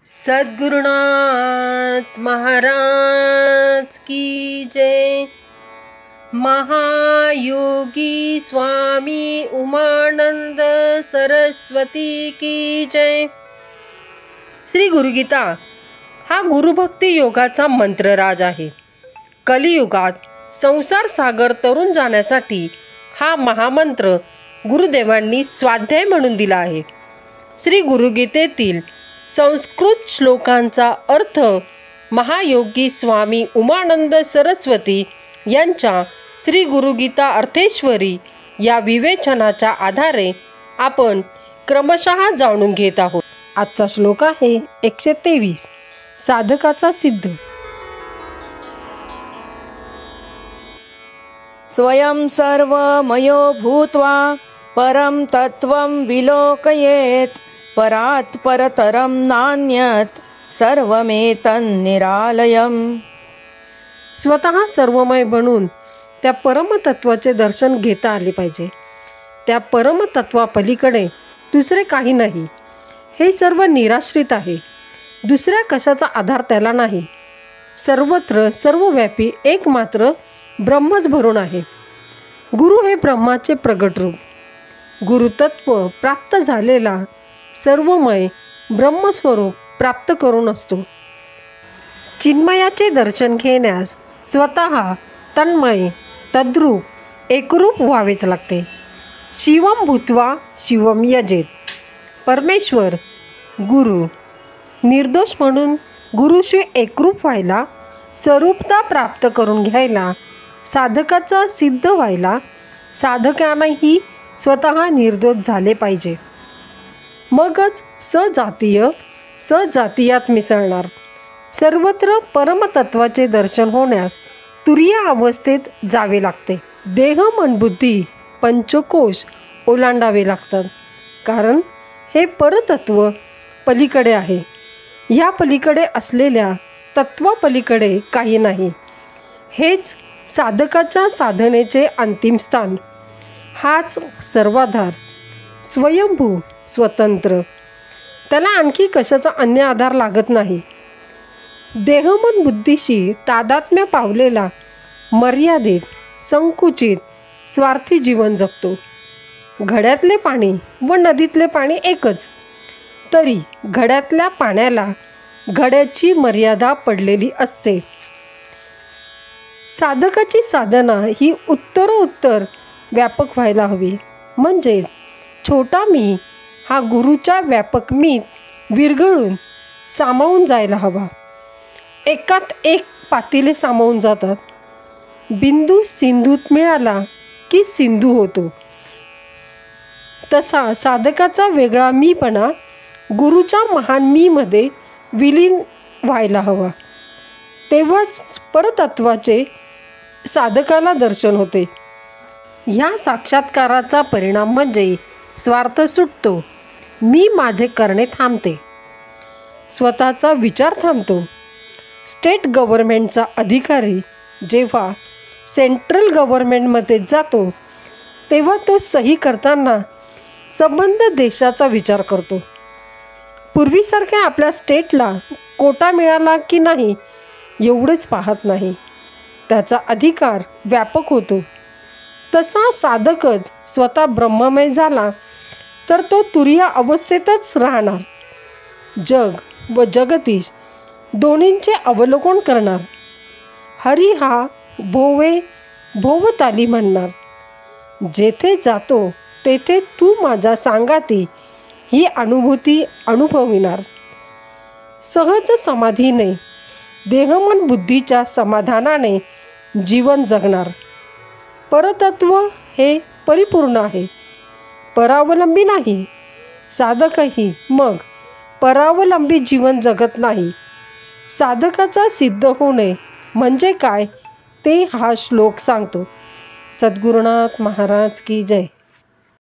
सद्गुरुनाथ महाराज की जय। महायोगी स्वामी उमानंद सरस्वती की जय। श्री गुरुगीता हा गुरुभक्ती योगाचा मंत्रराज आहे। कलियुगात संसार सागर तरुण जाण्यासाठी हा महामंत्र गुरुदेवांनी स्वाध्याय म्हणून दिला आहे। श्री गुरुगीतेतील संस्कृत श्लोकांचा अर्थ महायोगी स्वामी उमानंद सरस्वती यांच्या श्री गुरुगीता अर्थेश्वरी या विवेचनाच्या आधारे आपण क्रमशः जाणून घेत आहोत। आजचा श्लोक आहे 123 साधकाचा सिद्ध। स्वयं सर्वमयो भूत्वा परं तत्त्वं विलोकयेत् परात् परतरं नान्यत् सर्वमेतन्निरालयम्। स्वतः सर्वमय बनून त्या परमतत्वाचे दर्शन घेता आले पाहिजे। त्या परमतत्वापलीकडे दुसरे काही नाही। हे सर्व निराश्रित आहे। दुसऱ्या कशाचा आधार त्याला नाही। सर्वत्र सर्वव्यापी एकमात्र ब्रह्मच भरून आहे। गुरु हे ब्रह्माचे प्रगट रूप। गुरुतत्व प्राप्त झालेला सर्वमय ब्रह्मस्वरूप प्राप्त करून असतो। चिन्मयाचे दर्शन घेण्यास स्वतः तन्मय तद्रूप एकरूप व्हावेच लागते। शिवम भूत्वा शिवम यजेत। परमेश्वर गुरु निर्दोष म्हणून गुरुशी एकरूप व्हायला, स्वरूपता प्राप्त करून घ्यायला, साधकाचा सिद्ध व्हायला साधकानेही स्वतः निर्दोष झाले पाहिजे। मगच सजातीयात मिसळणार। सर्वत्र परमतत्वाचे दर्शन होण्यास तुरीय अवस्थेत जावे लागते। देह मन बुद्धी पंचकोश ओलांडावे लागतात, कारण हे परतत्व पलीकडे आहे। या पलीकडे असलेल्या तत्वापलीकडे काही नाही। हेच साधकाच्या साधनेचे अंतिम स्थान। हाच सर्वाधार, स्वयंभू, स्वतंत्र। त्याला आणखी कशाचा अन्य आधार लागत नाही। देहमन बुद्धीशी तादात्म्य पावलेला मर्यादित, संकुचित, स्वार्थी जीवन जगतो। घड्यातले पाणी व नदीतले पाणी एकच, तरी घड्यातल्या पाण्याला घड्याची मर्यादा पडलेली असते। साधकाची साधना ही उत्तरोत्तर व्यापक व्हायला हवी। म्हणजे छोटा मी हा गुरुच्या व्यापक मीत विरघळून सामावून जायला हवा। एकात एक पातिले सामावून जातात। बिंदू सिंधूत मिळाला की सिंधू होतो। तसा साधकाचा वेगळा मीपणा गुरुच्या महान मीमध्ये विलीन व्हायला हवा। तेव्हाच परतत्वाचे साधकाला दर्शन होते। या साक्षात्काराचा परिणाम म्हणजे स्वार्थ सुटतो। मी माझे करणे थांबते। स्वतःचा विचार थांबतो। स्टेट गव्हर्नमेंटचा अधिकारी जेव्हा सेंट्रल गव्हर्नमेंटमध्ये जातो, तेव्हा तो सही करताना संबंध देशाचा विचार करतो। पूर्वीसारख्या आपल्या स्टेटला कोटा मिळाला की नाही एवढेच पाहत नाही, त्याचा अधिकार व्यापक होतो। तसा साधकच स्वतः ब्रह्ममय झाला तर तो तुरीय अवस्थेतच राहणार। जग व जगदीश दोन्हींचे अवलोकन करणार। हरी हा भोवे भोवताली म्हणणार। जेथे जातो तेथे तू माझा सांगाती ही अनुभूती अनुभविणार। सहज समाधीने देहमन बुद्धीच्या समाधानाने जीवन जगणार। परतत्व हे परिपूर्ण आहे, परावलंबी नाही। साधकही मग परावलंबी जीवन जगत नाही। साधकाचा सिद्ध होणे म्हणजे काय ते हा श्लोक सांगतो। सद्गुरुनाथ महाराज की जय।